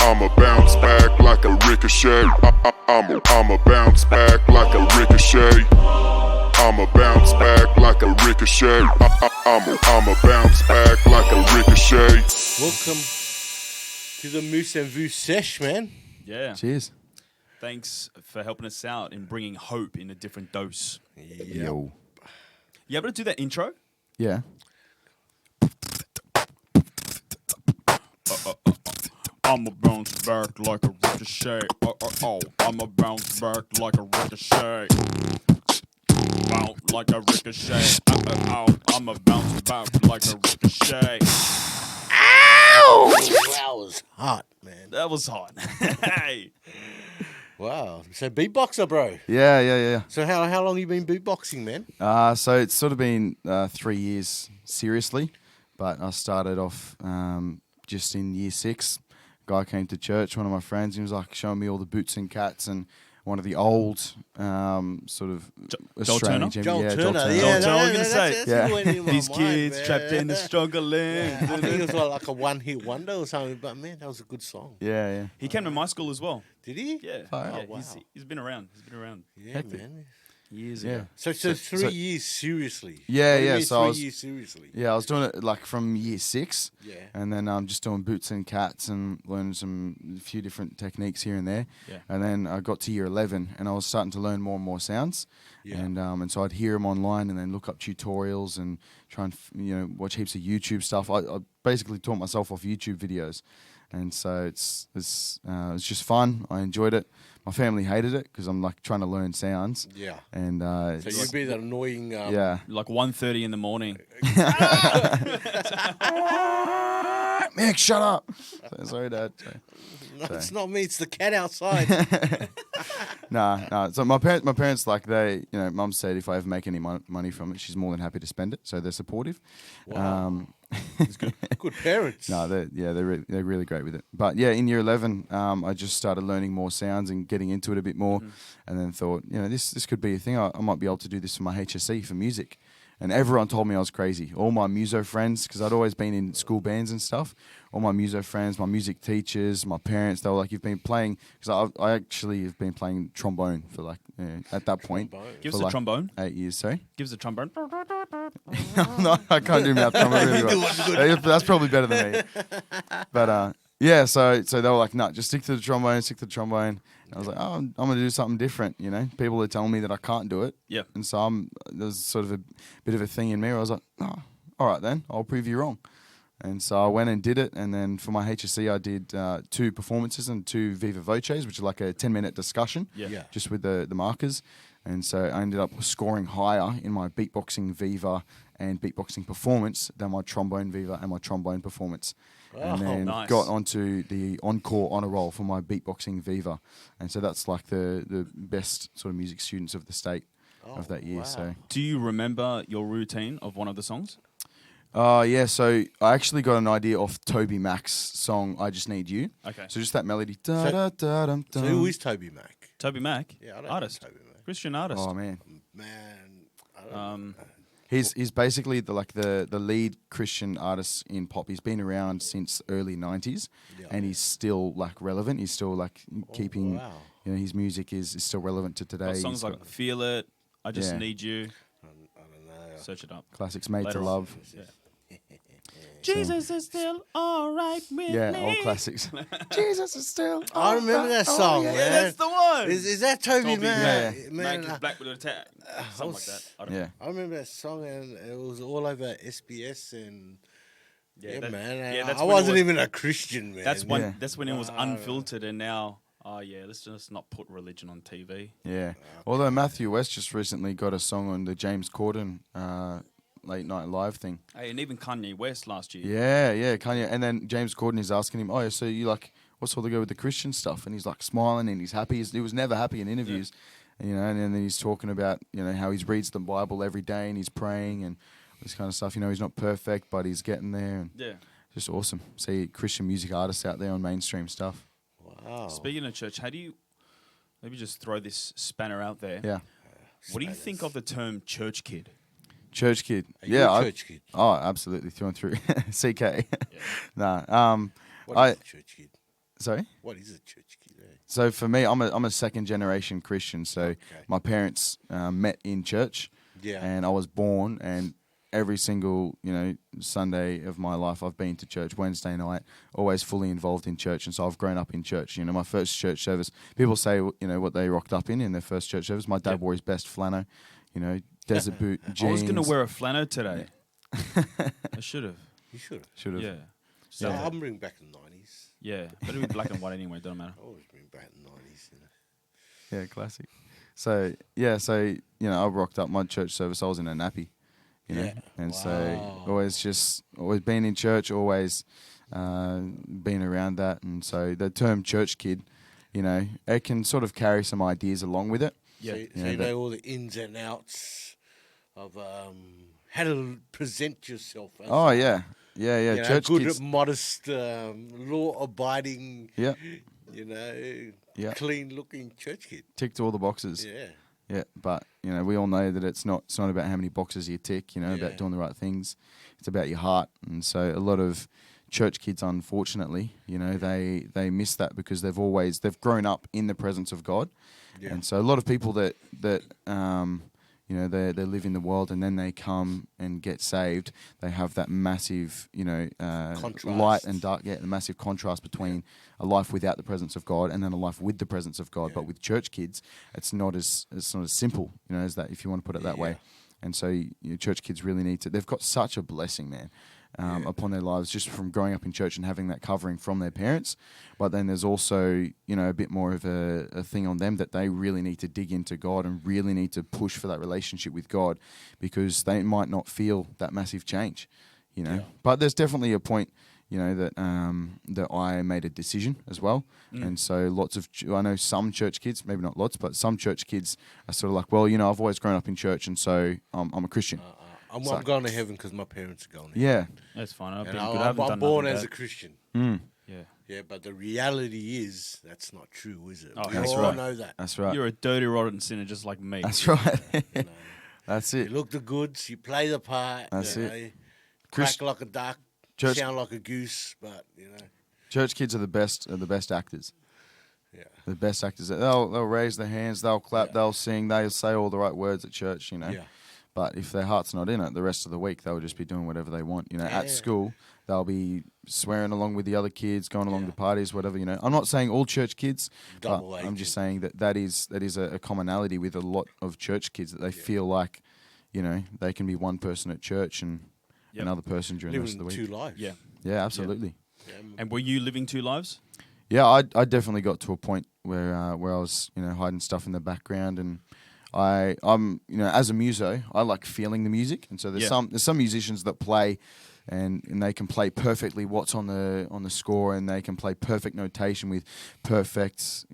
I'ma bounce back like a ricochet. I'ma bounce back like a ricochet. I'ma bounce back like a ricochet. I'ma bounce back like a ricochet. Welcome to the Moose and Voo Sesh, man. Yeah. Cheers. Thanks for helping us out in bringing hope in a different dose. Yo. You able to do that intro? Yeah. I'ma bounce back like a ricochet. I'ma bounce back like a ricochet. Bounce like a ricochet. I'ma bounce back like a ricochet. Ow! That was hot, man. That was hot. Hey. Wow. So beatboxer, bro. Yeah. So how long you been beatboxing, man? So it's sort of been 3 years seriously, but I started off just in year 6. Guy came to church, one of my friends, he was like showing me all the boots and cats and one of the old sort of Australian Turner? Joel Yeah, Turner. Joel Turner, I was gonna that's say. Yeah. who went in my These mind, kids man. trapped in the struggling. Yeah, I think it was like a one-hit wonder or something, but man, that was a good song. Yeah. He came to my school as well. Did he? Yeah. Oh, Yeah, wow. He's been around. Yeah, Hectic. man. Years Yeah. ago. So 3 years seriously. Yeah, What do you yeah, mean so I 3 was- years seriously. Yeah, I was doing it like from year 6. Yeah. And then just doing boots and cats and learning a few different techniques here and there. Yeah. And then I got to year 11 and I was starting to learn more and more sounds. Yeah. And so I'd hear them online and then look up tutorials and try and watch heaps of YouTube stuff. I basically taught myself off YouTube videos. And so it's just fun. I enjoyed it. My family hated it because I'm like trying to learn sounds. Yeah. And So you'd be that annoying. yeah. Like 1:30 in the morning. Mick, shut up. Sorry, Dad. No, it's not me. It's the cat outside. Nah. So my parents like Mum said if I ever make any money from it, she's more than happy to spend it. So they're supportive. Wow. Good parents. No, they're really great with it. But yeah, in year 11, I just started learning more sounds and getting into it a bit more, and then thought, this could be a thing. I might be able to do this for my HSC for music. And everyone told me I was crazy. All my muso friends, because I'd always been in school bands and stuff. All my muso friends, my music teachers, my parents, they were like, "You've been playing," because I actually have been playing trombone for like at that point. Give us for a like trombone. 8 years. Sorry. Give us a trombone. No, I can't do mouth trombone really well. That's probably better than me. But yeah, so they were like, "No, just stick to the trombone, And I was like, "Oh, I'm gonna do something different." People are telling me that I can't do it. Yeah. And so there's sort of a bit of a thing in me where I was like, "Oh, all right then, I'll prove you wrong." And so I went and did it. And then for my HSC, I did 2 performances and 2 Viva Voces, which is like a 10-minute discussion, Yeah. just with the markers. And so I ended up scoring higher in my beatboxing Viva and beatboxing performance than my trombone Viva and my trombone performance. And then nice. got onto the encore honor roll for my beatboxing Viva. And so that's like the best sort of music students of the state of that year. wow. So Do you remember your routine of one of the songs? yeah, so I actually got an idea off Toby Mac's song "I Just Need You." Okay. So just that melody. Da, da, da, dum, So dum. who is Toby Mac? Toby Mac. Yeah, I don't Artist. know Toby Mac. Christian artist. Oh man, Man, I don't know. he's basically the lead Christian artist in pop. He's been around since early '90s, Yeah. and he's still like relevant. He's still like keeping. wow. His music is still relevant to today. Got songs He's like got "Feel It," "I Just Yeah. Need You." I don't know. Search it up. classics, "Made Later to on. Love." Yeah. Jesus is still all right with Yeah, me. old classics. Jesus is still. I remember that alright. song, Oh, man. Yeah, that's the one. Is that Toby, Toby Mac? Mac. Man, Mac is black with a tag. Something like that. I don't know. Yeah. I remember that song, and it was all over SBS and. Yeah, that- man. yeah, that's I when it wasn't was- even a Christian, man. That's when Yeah. that's when it was unfiltered, and now, let's just not put religion on TV. Yeah. Although Matthew West just recently got a song on the James Corden late night live thing. Hey, and even Kanye West last year. Yeah, Kanye. And then James Corden is asking him, "Oh, so you like what's all the go with the Christian stuff?" And he's like smiling and he's happy. He was never happy in interviews, and then he's talking about how he reads the Bible every day and he's praying and this kind of stuff. He's not perfect, but he's getting there. And Yeah. just awesome. See Christian music artists out there on mainstream stuff. Wow. Speaking of church, how do you maybe just throw this spanner out there? Yeah. What do you think of the term church kid? Church kid. Are you Yeah. a church kid? Oh, absolutely. Through and through. CK. Nah. What I- is a church kid? Sorry. What is a church kid? Eh? So for me, I'm a second generation Christian. So Okay. my parents met in church, Yeah. and I was born, and every single Sunday of my life I've been to church. Wednesday night, always fully involved in church, and so I've grown up in church. My first church service. People say what they rocked up in their first church service. My dad wore his best flannel, desert boot jeans. I was going to wear a flannel today. I should have. You should have. Should have. Yeah. So Yeah. I'm bringing back the 90s. Yeah. But it'll be black and white anyway. Don't matter. I always bring back the 90s. Yeah, classic. So I rocked up my church service. I was in a nappy, Yeah. and Wow. so always been in church, always been around that, and so the term church kid, it can sort of carry some ideas along with it. Yeah. So you know all the ins and outs of how to present yourself. As Oh yeah. Church good, kids. modest, law-abiding, Yeah, Yeah. clean-looking church kid. ticked all the boxes. Yeah. Yeah, but we all know that it's not about how many boxes you tick. Yeah. About doing the right things. It's about your heart, and so a lot of church kids, unfortunately, they miss that because they've grown up in the presence of God, Yeah. and so a lot of people that they live in the world and then they come and get saved. They have that massive Contrast. light and dark, the massive contrast between a life without the presence of God and then a life with the presence of God. Yeah. But with church kids, it's not as simple, as that, if you want to put it that way. And so church kids really need to. They've got such a blessing, man. Upon their lives, just from growing up in church and having that covering from their parents. But then there's also, a bit more of a thing on them that they really need to dig into God and really need to push for that relationship with God, because they might not feel that massive change, Yeah. But there's definitely a point, that I made a decision as well. And so I know some church kids, maybe not lots, but some church kids are sort of like, well, I've always grown up in church, and so I'm a Christian. I'm like- going to heaven because my parents are going to Yeah. heaven. That's fine. I've And been good. I haven't I'm done born nothing as a bad. Christian. Mm. Yeah. Yeah, but the reality is that's not true, is it? Oh, We that's all right. know that. That's right. You're a dirty, rotten sinner just like me. That's right. You know. That's You it. look the goods, you play the part. That's you it. know, Chris- Quack like a duck, Church- sound like a goose, but Church kids are the best actors. yeah. The best actors. They'll raise their hands, they'll clap, they'll sing, they'll say all the right words at church, Yeah. But if their heart's not in it, the rest of the week they'll just be doing whatever they want. Yeah. At school, they'll be swearing along with the other kids, going along Yeah. to parties, whatever. I'm not saying all church kids, but Double I'm just agent. saying that is a commonality with a lot of church kids, that they feel like, they can be one person at church and Yep. another person during the rest Living of the week. two lives. Yeah. Yeah, absolutely. Yeah. And were you living two lives? Yeah, I definitely got to a point where I was hiding stuff in the background, and I'm as a muso, I like feeling the music, and so there's some musicians that play and they can play perfectly what's on the score, and they can play perfect notation with perfect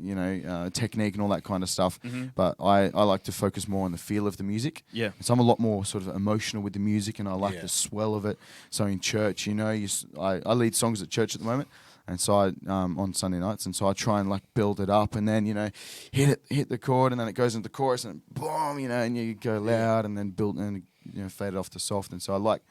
technique and all that kind of stuff. But I like to focus more on the feel of the music. Yeah. So I'm a lot more sort of emotional with the music, and I like Yeah. the swell of it. So in church, I lead songs at church at the moment. And so I on Sunday nights, and so I try and like build it up, and then hit the chord, and then it goes into the chorus, and boom, and you go loud, and then build and fade it off to soft. And so I like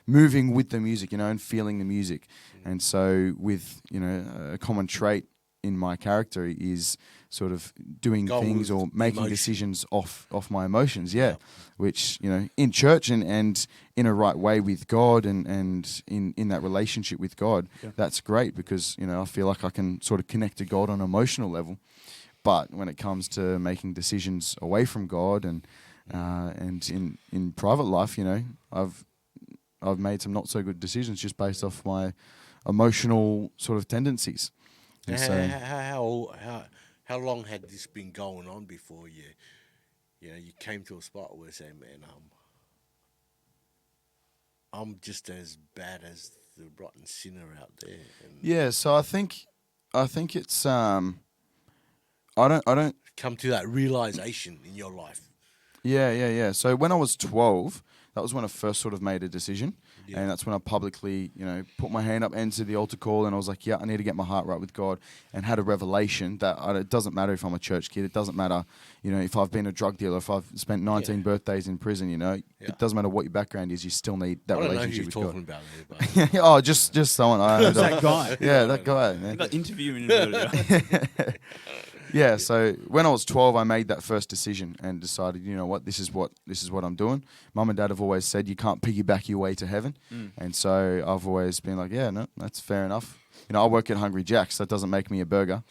moving with the music, and feeling the music. And so with a common trait in my character is sort of doing Go things with or making emotion. decisions off my emotions. Yeah, which in church and in a right way with God and in that relationship with God, that's great, because I feel like I can sort of connect to God on an emotional level. But when it comes to making decisions away from God and in private life, I've made some not so good decisions just based off my emotional sort of tendencies. And so, How long had this been going on before you came to a spot where you say, man, I'm just as bad as the rotten sinner out there. And yeah, so I think it's I don't come to that realization in your life. yeah. So when I was 12, that was when I first sort of made a decision. And that's when I publicly, put my hand up, answered the altar call, and I was like, yeah, I need to get my heart right with God, and had a revelation that it doesn't matter if I'm a church kid. It doesn't matter, if I've been a drug dealer, if I've spent 19 birthdays in prison, it doesn't matter what your background is. You still need that relationship with God. I don't know who you're talking about there, but Oh, just someone. That guy. Yeah, that guy. You got interviewing earlier. Yeah, so when I was 12, I made that first decision and decided, you know what, this is what I'm doing. Mum and Dad have always said you can't piggyback your way to heaven, and so I've always been like, yeah, no, that's fair enough. I work at Hungry Jack's. That doesn't make me a burger,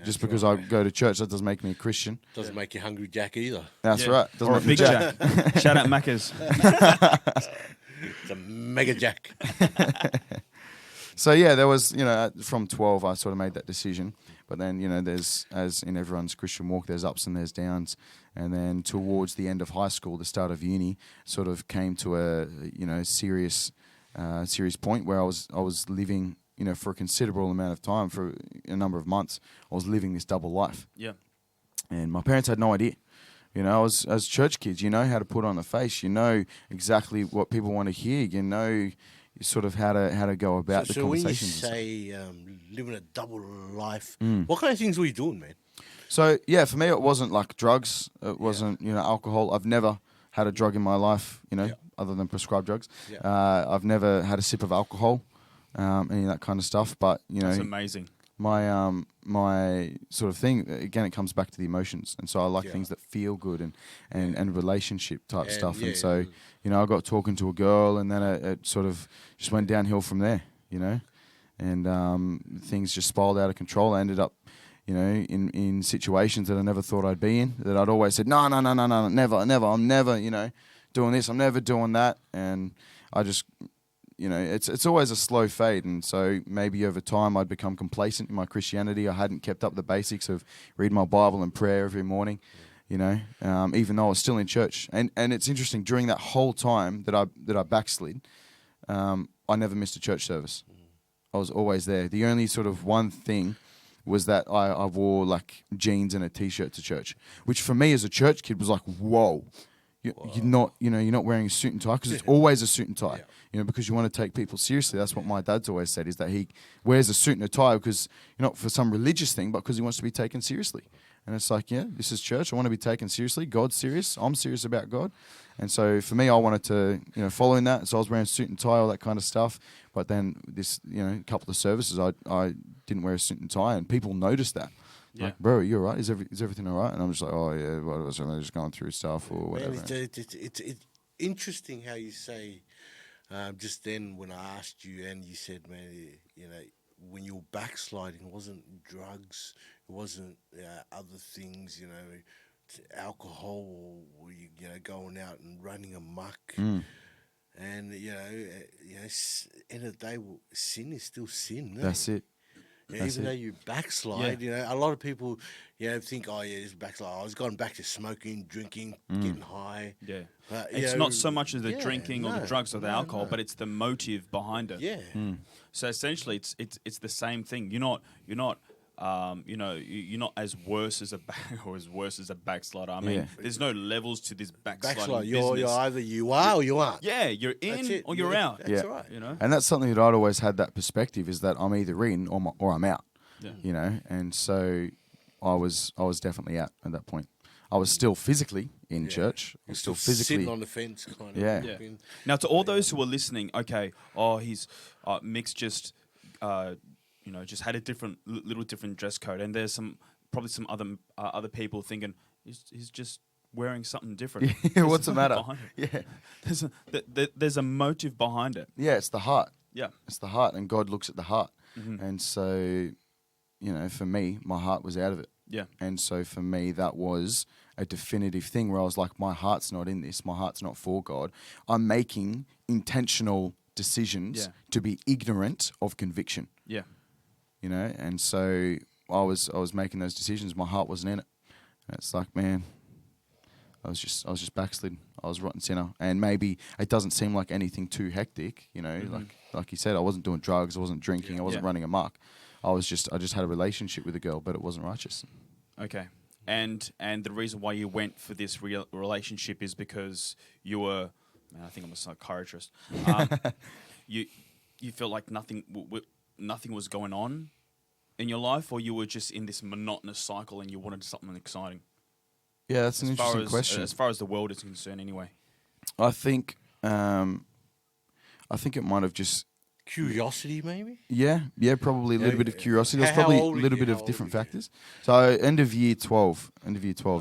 just because I go to church, that doesn't make me a Christian. Doesn't make you Hungry Jack either. That's right. Doesn't Or a make me Big Jack. Shout out Macca's. It's a mega Jack. So yeah, there was, from 12, I sort of made that decision. But then, there's, as in everyone's Christian walk, there's ups and there's downs. And then towards the end of high school, the start of uni, sort of came to a, serious point where I was living, for a considerable amount of time, for a number of months, I was living this double life. Yeah. And my parents had no idea. As church kids, you know how to put on a face. You know exactly what people want to hear. You know sort of how to go about the conversations. So when you say living a double life, what kind of things were you doing, man? So yeah, for me it wasn't like drugs. It wasn't alcohol. I've never had a drug in my life, other than prescribed drugs. Yeah. I've never had a sip of alcohol, any of that kind of stuff. But That's amazing. My sort of thing, again, it comes back to the emotions, and so I like things that feel good and relationship type stuff. And so I got talking to a girl, and then it sort of just went downhill from there, and things just spiraled out of control. I ended up in situations that I never thought I'd be in, that I'd always said no, never, I'm never doing this, I'm never doing that, and I just it's always a slow fade. And so maybe over time I'd become complacent in my Christianity. I hadn't kept up the basics of reading my Bible and prayer every morning, even though I was still in church. And it's interesting, during that whole time that I backslid, I never missed a church service. I was always there. The only sort of one thing was that I wore like jeans and a t-shirt to church, which for me as a church kid was like, whoa. You're not wearing a suit and tie, because it's always a suit and tie. Because you want to take people seriously. That's what my dad's always said, is that he wears a suit and a tie because not for some religious thing, but because he wants to be taken seriously. And it's like, this is church. I want to be taken seriously. God's serious. I'm serious about God. And so for me, I wanted to follow in that. So I was wearing a suit and tie, all that kind of stuff. But then this couple of services, I didn't wear a suit and tie, and people noticed that. Yeah. Like, bro, you all right? Is everything all right? And I'm just like, oh, yeah, well, I'm just going through stuff or whatever. Man, it's interesting how you say, just then when I asked you, and you said, man, when you were backsliding, it wasn't drugs, it wasn't other things, alcohol, or going out and running amok. And, end of the day, sin is still sin. That's it. Even though you backslide, a lot of people, think, oh yeah, this backslide. I was going back to smoking, drinking, getting high. Yeah, but, it's not so much as the drinking or the drugs or the alcohol, but it's the motive behind it. Yeah. So essentially, it's the same thing. You're not you're not as worse as a backslider. I mean, there's no levels to this backsliding business. You're either you are or you aren't. Yeah, you're in or you're out. That's right. And that's something that I'd always had that perspective, is that I'm either in or I'm out. Yeah. And so I was definitely out at that point. I was still physically in church. I was still physically sitting on the fence, kind of. Yeah. Now, to all those who are listening, okay, he's Mick's just just had a little different dress code, and there's probably some other people thinking he's just wearing something different. What's the matter? Yeah, there's a motive behind it. Yeah, it's the heart. Yeah, it's the heart, and God looks at the heart. And so, for me, my heart was out of it. Yeah, and so for me, that was a definitive thing where I was like, my heart's not in this. My heart's not for God. I'm making intentional decisions to be ignorant of conviction. Yeah. And so I was making those decisions. My heart wasn't in it. And it's like, man, I was just backslidden. I was a rotten sinner. And maybe it doesn't seem like anything too hectic, like you said, I wasn't doing drugs, I wasn't drinking, I wasn't running amok. I just had a relationship with a girl, but it wasn't righteous. Okay. And the reason why you went for this relationship is because you were man, I think I'm a psychiatrist. You felt like nothing was going on in your life, or you were just in this monotonous cycle and you wanted something exciting? Yeah, that's an interesting question. As far as the world is concerned, anyway. I think it might have just Curiosity, maybe. yeah, probably a little bit of curiosity. There's How probably a old are little you? bit How of old different are you? factors. So end of year 12,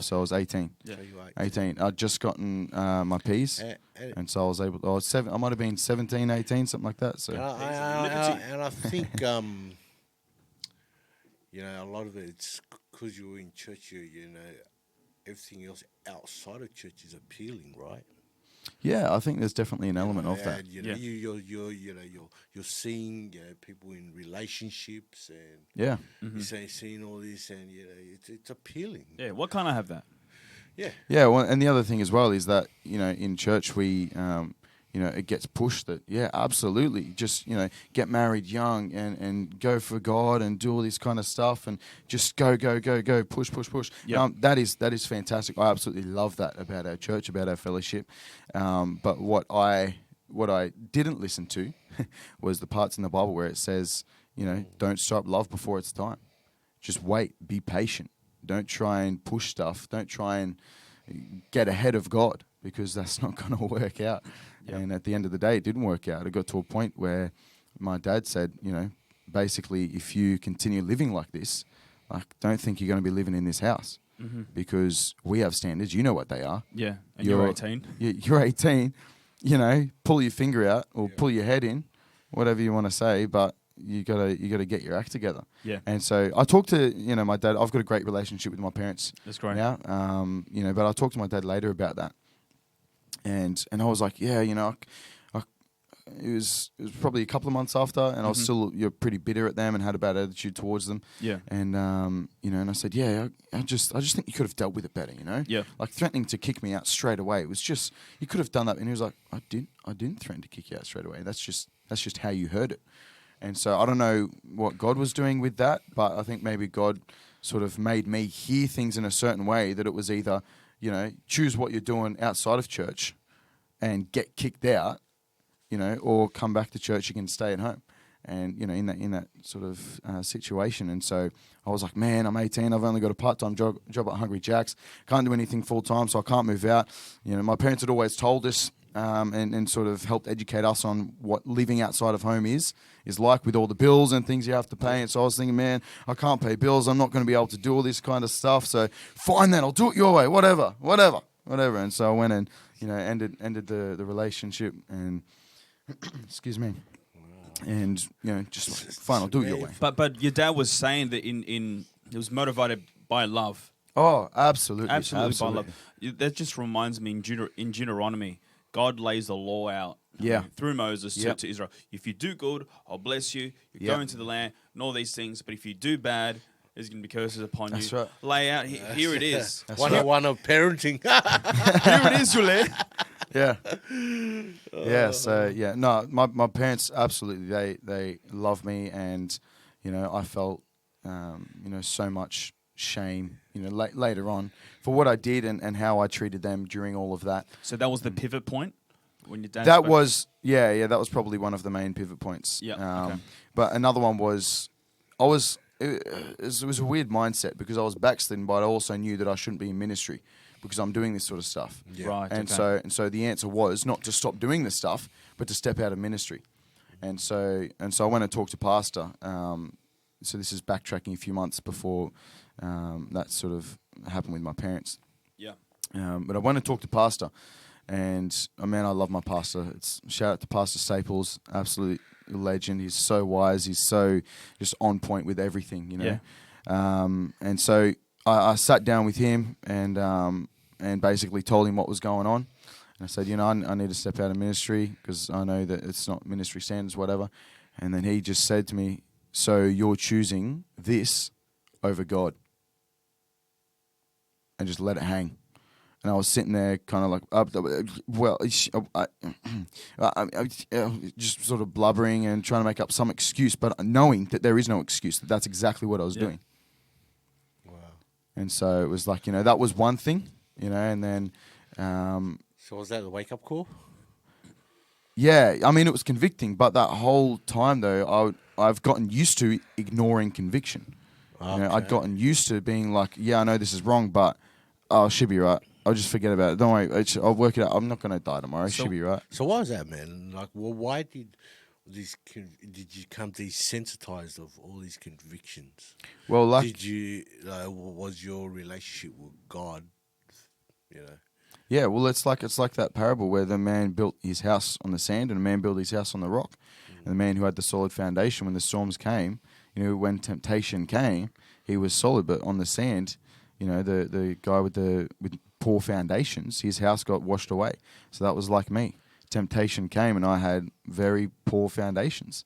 so I was 18. Yeah. So you like 18. I'd just gotten my P's, and so I was able to, I was seven. I might have been 17, 18, something like that. So And I think a lot of it's because you're in church. Everything else outside of church is appealing, right? yeah, I think there's definitely an element of that. And, Yeah. you're seeing people in relationships, and Yeah, you're seeing all this, and it's appealing. Yeah. What kind of have that? Yeah. yeah. Well, and the other thing as well is that in church we it gets pushed that, yeah, absolutely, just, get married young and go for God and do all this kind of stuff and just go, push. Yeah. That is fantastic. I absolutely love that about our church, about our fellowship. But what I didn't listen to was the parts in the Bible where it says, don't stop love before it's time. Just wait, be patient. Don't try and push stuff. Don't try and get ahead of God, because that's not going to work out. Yeah. And at the end of the day, it didn't work out. It got to a point where my dad said, basically, if you continue living like this, I don't think you're going to be living in this house, because we have standards. You know what they are. Yeah. And you're 18. You're 18. Pull your finger out or pull your head in, whatever you want to say, but you gotta get your act together. Yeah. And so I talked to my dad. I've got a great relationship with my parents. That's great. Now, but I talked to my dad later about that, and I was like, yeah, it was probably a couple of months after, and I was still pretty bitter at them and had a bad attitude towards them. Yeah. And and I said, yeah, I just think you could have dealt with it better, Yeah. like threatening to kick me out straight away. It was just, you could have done that. And he was like, I didn't threaten to kick you out straight away. That's just how you heard it. And so I don't know what God was doing with that, but I think maybe God sort of made me hear things in a certain way that it was either, choose what you're doing outside of church and get kicked out, or come back to church, you can stay at home. And, in that sort of situation. And so I was like, man, I'm 18. I've only got a part-time job at Hungry Jack's. Can't do anything full-time, so I can't move out. My parents had always told us and sort of helped educate us on what living outside of home is like, with all the bills and things you have to pay. And so I was thinking, man, I can't pay bills. I'm not going to be able to do all this kind of stuff. So fine then, I'll do it your way, whatever. And so I went and, ended the relationship and, excuse me. And just like, fine, I'll do it your way. But your dad was saying that he was motivated by love. Oh, absolutely, Absolutely by love. That just reminds me in Deuteronomy, God lays the law out. Yeah. Through Moses Yep. to Israel. If you do good, I'll bless you. You Yep. go into the land and all these things. But if you do bad, there's going to be curses upon That's you. right. Lay out. Here it is. One of parenting. Here it is, Julie. Yeah. Yeah. So yeah, no, my parents absolutely they love me, and I felt so much shame later on for what I did and how I treated them during all of that. So that was the pivot point when your dad. That spoke? was that was probably one of the main pivot points. Yeah, okay. But another one was it was a weird mindset, because I was backslidden, but I also knew that I shouldn't be in ministry because I'm doing this sort of stuff. Yeah. Right. And okay. so the answer was not to stop doing this stuff, but to step out of ministry. And so I went and talked to pastor. So this is backtracking a few months before that sort of happened with my parents. Yeah. But I went and talked to pastor, and man, I love my pastor. Shout out to Pastor Staples, absolute legend. He's so wise. He's so just on point with everything, Yeah. And so I sat down with him and basically told him what was going on. And I said, I need to step out of ministry because I know that it's not ministry standards, whatever. And then he just said to me, so you're choosing this over God? And just let it hang. And I was sitting there kind of like, just sort of blubbering and trying to make up some excuse, but knowing that there is no excuse, that's exactly what I was doing. Wow. And so it was like, that was one thing, and then... So was that the wake-up call? Yeah, I mean, it was convicting, but that whole time though, I've gotten used to ignoring conviction. You know, I'd gotten used to being like, yeah, I know this is wrong, but I should be right. I'll just forget about it. Don't worry, I'll work it out. I'm not going to die tomorrow. Should be right. So why is that, man? Like, well, why did did you come desensitized of all these convictions? Well, like, Did you was your relationship with God? You know. yeah, well, it's like that parable where the man built his house on the sand and a man built his house on the rock. And the man who had the solid foundation, when the storms came, you know, when temptation came, he was solid. But on the sand, you know, the guy with poor foundations, his house got washed away. So that was like me. Temptation came and I had very poor foundations.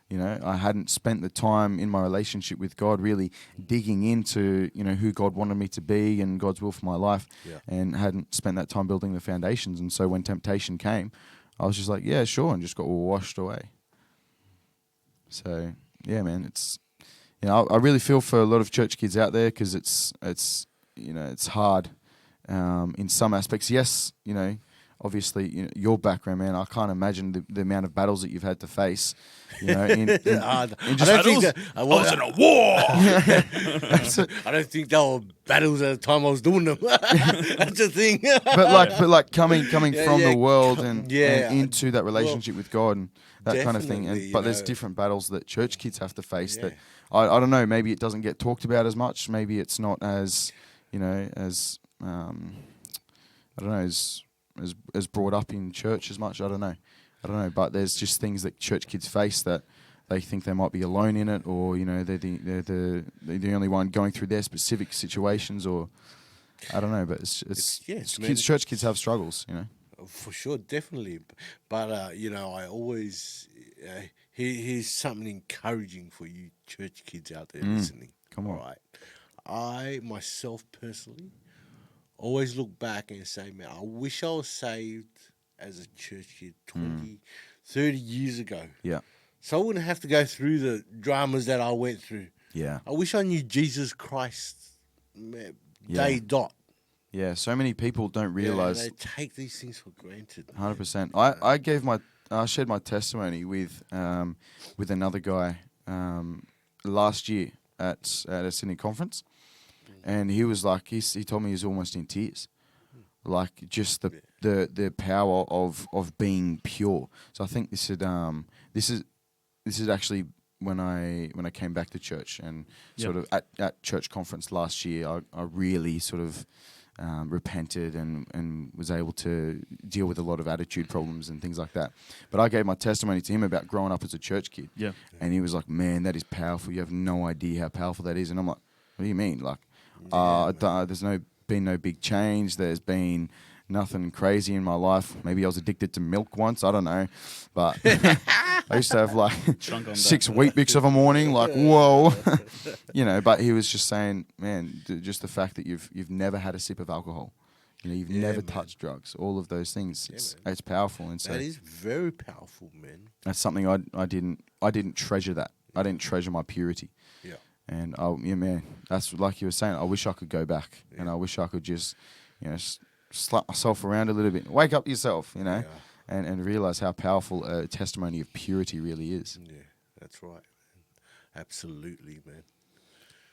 You know, I hadn't spent the time in my relationship with God really digging into, you know, who God wanted me to be and God's will for my life, and hadn't spent that time building the foundations. And so when temptation came, I was just like, yeah, sure, and just got washed away. So, yeah, man, it's, you know, I really feel for a lot of church kids out there because it's you know, it's hard in some aspects. Yes, you know, obviously, you know, your background, man, I can't imagine the amount of battles that you've had to face. You know, in just I don't think that, I was in a war. I don't think they were battles at the time I was doing them. That's the thing. but like coming from the world and yeah, into that relationship with God and that kind of thing. definitely, But you there's know. different battles that church kids have to face Yeah. that I don't know. Maybe it doesn't get talked about as much. Maybe it's not as, you know, as I don't know, as brought up in church as much. I don't know. But there's just things that church kids face that they think they might be alone in it, or, you know, they're the only one going through their specific situations, or I don't know. But it's church kids have struggles, you know. For sure, definitely. But you know, I always here's something encouraging for you church kids out there listening. Come on. All right. I myself personally always look back and say, man, I wish I was saved as a church kid 20, 30 years ago. Yeah. So I wouldn't have to go through the dramas that I went through. Yeah. I wish I knew Jesus Christ day dot. Yeah. So many people don't realize. They take these things for granted. 100%. I shared my testimony with another guy last year at a Sydney conference, and he was like, he told me he was almost in tears, like just the power of being pure. So I think this is actually when I came back to church and sort of at church conference last year, I really sort of repented and was able to deal with a lot of attitude problems and things like that. But I gave my testimony to him about growing up as a church kid. Yeah. And he was like, man, that is powerful. You have no idea how powerful that is. And I'm like, what do you mean? Like, there's been no big change. There's been nothing crazy in my life. Maybe I was addicted to milk once. I don't know. But I used to have like 6 Wheat Bix of a morning. Like, whoa. You know, but he was just saying, man, just the fact that you've never had a sip of alcohol. You know, you've never touched drugs. All of those things. It's powerful. And so that is very powerful, man. that's something I didn't treasure that. I didn't treasure my purity. Yeah. And man, that's like you were saying. I wish I could go back, and I wish I could just, you know, slap myself around a little bit, wake up yourself, you know, and realize how powerful a testimony of purity really is. Yeah, that's right, man. Absolutely, man.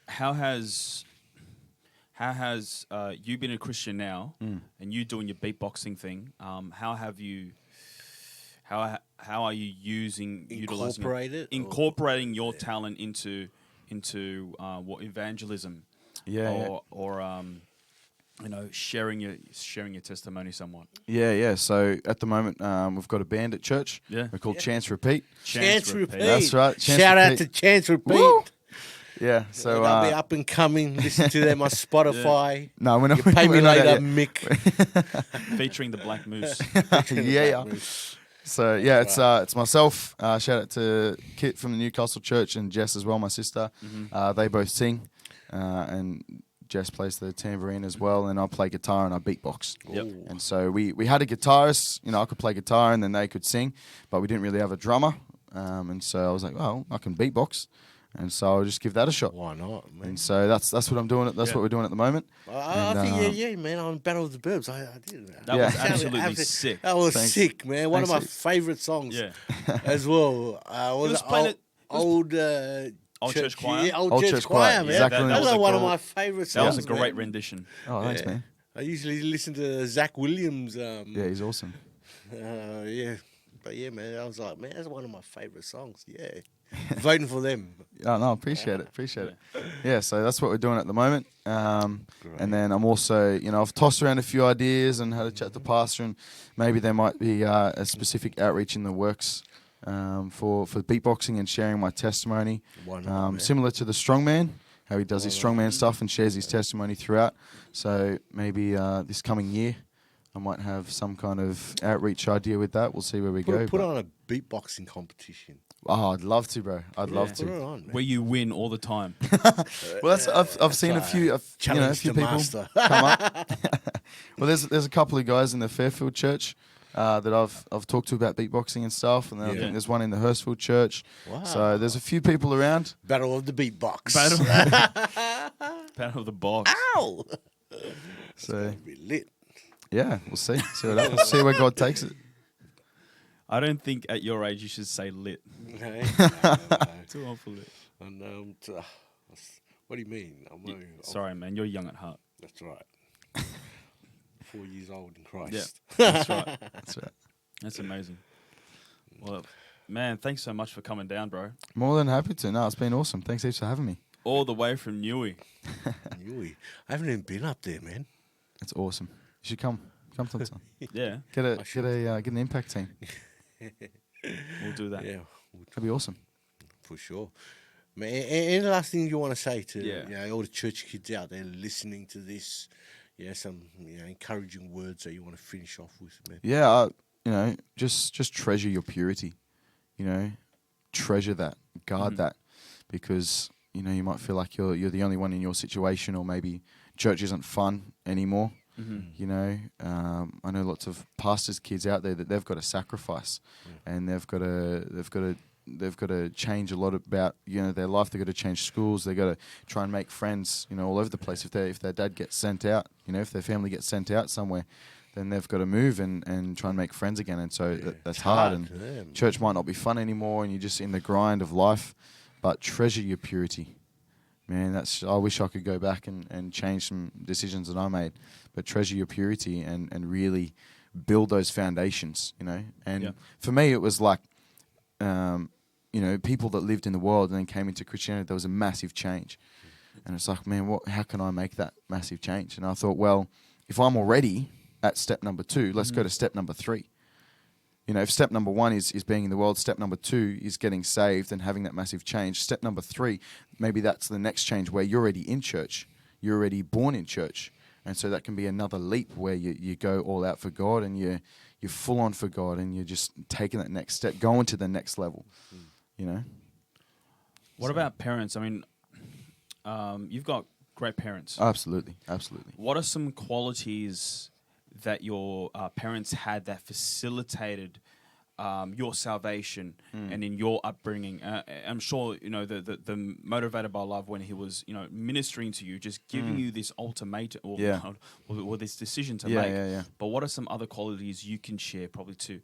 How has you been a Christian now, and you doing your beatboxing thing? How are you incorporating your talent into what evangelism? Or you know, sharing your testimony somewhat. Yeah. So at the moment, we've got a band at church. Yeah. We're called Chance Repeat. Chance Repeat. That's right. Shout out to Chance Repeat. Woo! Yeah. So they'll be up and coming. Listen to them on Spotify. No, we're not. You pay me we're not later, out yet. Mick. Featuring the Black Moose. Yeah. So yeah, it's myself. Shout out to Kit from the Newcastle Church and Jess as well, my sister. They both sing, and Jess plays the tambourine as well, and I play guitar and I beatbox. Yep. And so we had a guitarist. You know, I could play guitar and then they could sing, but we didn't really have a drummer. And so I was like, well, I can beatbox. And so I'll just give that a shot. Why not, man? And so that's what I'm doing. That's what we're doing at the moment. I think, yeah, man, on Battle of the Burbs, I did that. That Yeah. was absolutely sick. That was Thanks. sick, man. One of my Thanks, favourite songs Yeah. as well. Was playing it- old Church choir? Yeah, old church choir, man. Zach That Williams. was one of my favourite That songs. was a great man. rendition. Oh, thanks, Yeah. man. I usually listen to Zach Williams. Yeah, he's awesome. Yeah. But yeah, man, I was like, man, that's one of my favourite songs. Yeah. Voting for them. Oh, no, appreciate it. Yeah, so that's what we're doing at the moment. And then I'm also, I've tossed around a few ideas and had a chat to pastor, and maybe there might be a specific outreach in the works for beatboxing and sharing my testimony. Why not, man? Similar to the strongman, how he does his strongman stuff and shares his testimony throughout. So maybe this coming year, I might have some kind of outreach idea with that. We'll see where we go. Put on a beatboxing competition. Oh, I'd love to, bro. I'd love Put to. it on, man. Where you win all the time. Well, I've seen a few, Challenge a few the people master. come up. Well, there's a couple of guys in the Fairfield church that I've talked to about beatboxing and stuff, and then I Yeah. think there's one in the Hurstville church. Wow. So there's a few people around. Battle of the Beatbox. Battle of the box. Ow! So Be lit. yeah, we'll see. We'll see where God takes it. I don't think at your age you should say lit. Okay. Too old for lit. And, what do you mean? Sorry, man. You're young at heart. That's right. 4 years old in Christ. Yeah, that's right. That's right. That's amazing. Well, man, thanks so much for coming down, bro. More than happy to. No, it's been awesome. Thanks heaps for having me. All the way from Newey. Yui. I haven't even been up there, man. It's awesome. You should come sometime. Yeah, Get an impact team. we'll do that. Yeah, That'd be awesome. for sure. Man, any last thing you want to say to Yeah. all the church kids out there listening to this? Yeah, some encouraging words that you want to finish off with, man. Yeah, just treasure your purity. Treasure that, guard that, because you might feel like you're the only one in your situation, or maybe church isn't fun anymore. I know lots of pastors' kids out there that they've got to sacrifice, and they've got to change a lot about their life. They've got to change schools. They've got to try and make friends all over the place. If their dad gets sent out, if their family gets sent out somewhere, then they've got to move and try and make friends again. And so that's hard. And church might not be fun anymore, and you're just in the grind of life. But treasure your purity. Man, I wish I could go back and change some decisions that I made. But treasure your purity and really build those foundations, And for me, it was like, people that lived in the world and then came into Christianity, there was a massive change. And it's like, man, how can I make that massive change? And I thought, well, if I'm already at step number 2, let's go to step number 3. If step number 1 is being in the world, step number 2 is getting saved and having that massive change. Step number 3, maybe that's the next change where you're already in church. You're already born in church. And so that can be another leap where you go all out for God and you're full on for God and you're just taking that next step, going to the next level, What about parents? I mean, you've got great parents. Absolutely. What are some qualities that your parents had that facilitated your salvation and in your upbringing? I'm sure the motivated by love when he was ministering to you, just giving you this ultimatum or this decision to make. Yeah. But what are some other qualities you can share, probably to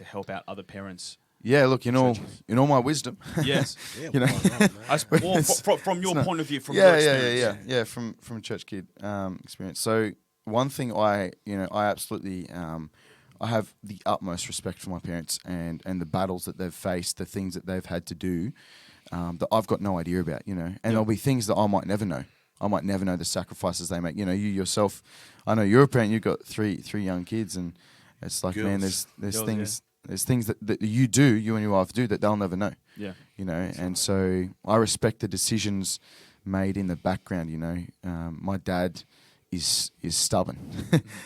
help out other parents? Yeah, look, in all my wisdom. Yes, from your point of view, from your experience. Yeah, from a church kid experience. So one thing I absolutely I have the utmost respect for my parents and the battles that they've faced, the things that they've had to do that I've got no idea about, And there'll be things that I might never know. I might never know the sacrifices they make. You yourself, I know you're a parent. You've got three young kids, and it's like, man, there's things. There's things that you and your wife do that they'll never know. Yeah. And so I respect the decisions made in the background. My dad is stubborn.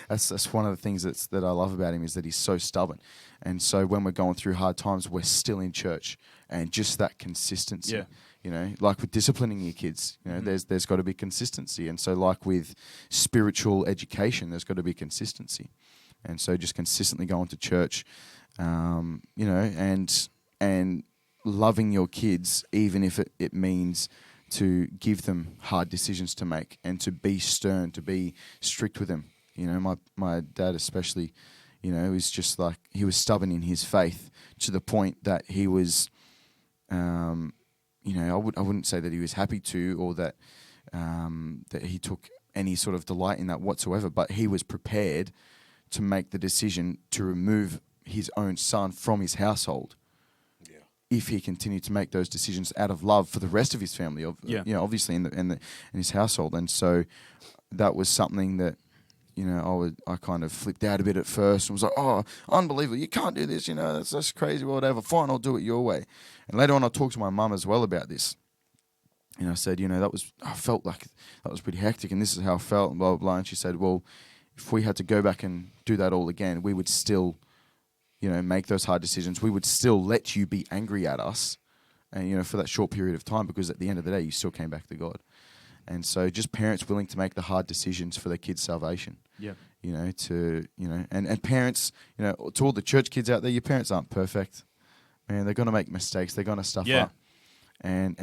That's one of the things that I love about him, is that he's so stubborn. And so when we're going through hard times, we're still in church, and just that consistency. Yeah. Like with disciplining your kids, there's got to be consistency. And so like with spiritual education, there's got to be consistency. And so just consistently going to church, and loving your kids, even if it means to give them hard decisions to make and to be stern, to be strict with them. You know, my dad especially, you know, was just like, he was stubborn in his faith to the point that he was, you know, I wouldn't say that he was happy to, or that that he took any sort of delight in that whatsoever, but he was prepared to make the decision to remove his own son from his household. If he continued to make those decisions out of love for the rest of his family, you know, obviously in his household. And so that was something that, you know, I kind of flipped out a bit at first and was like, oh, unbelievable, you can't do this, you know, that's crazy, whatever, fine, I'll do it your way. And later on I talked to my mum as well about this. And I said, you know, I felt like that was pretty hectic, and this is how I felt, and blah, blah, blah. And she said, well, if we had to go back and do that all again, we would still, you know, make those hard decisions. We would still let you be angry at us, and, you know, for that short period of time, because at the end of the day, you still came back to God. And so just parents willing to make the hard decisions for their kids' salvation. Yeah. You know, and parents, you know, to all the church kids out there, your parents aren't perfect. Man, they're going to make mistakes. They're going to stuff up. And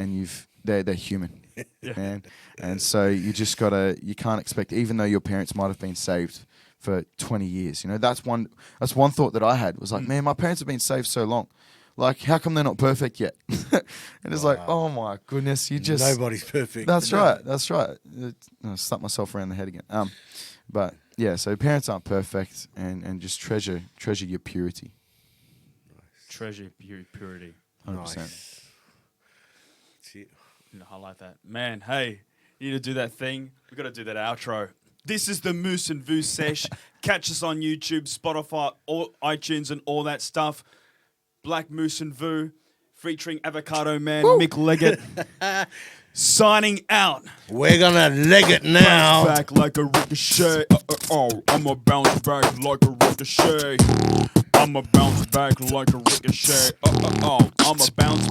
they're human, man. And so you can't expect, even though your parents might have been saved for 20 years, you know, that's one thought that I had, was like, man, my parents have been saved so long. Like, how come they're not perfect yet? And it's like, oh my goodness, nobody's perfect. That's right. I slapped myself around the head again. But yeah, so parents aren't perfect, and just treasure your purity. Treasure your purity. 100%. Nice. That's it. I like that. Man, hey, you need to do that thing. We got to do that outro. This is the Moose and Voo Sesh. Catch us on YouTube, Spotify, iTunes, and all that stuff. Black Moose and Voo, featuring Avocado Man, Mick Leggett. Signing out. We're gonna leg it now. Bounce back like a ricochet. I'ma bounce back like a ricochet. I'ma bounce back like a ricochet. I'ma bounce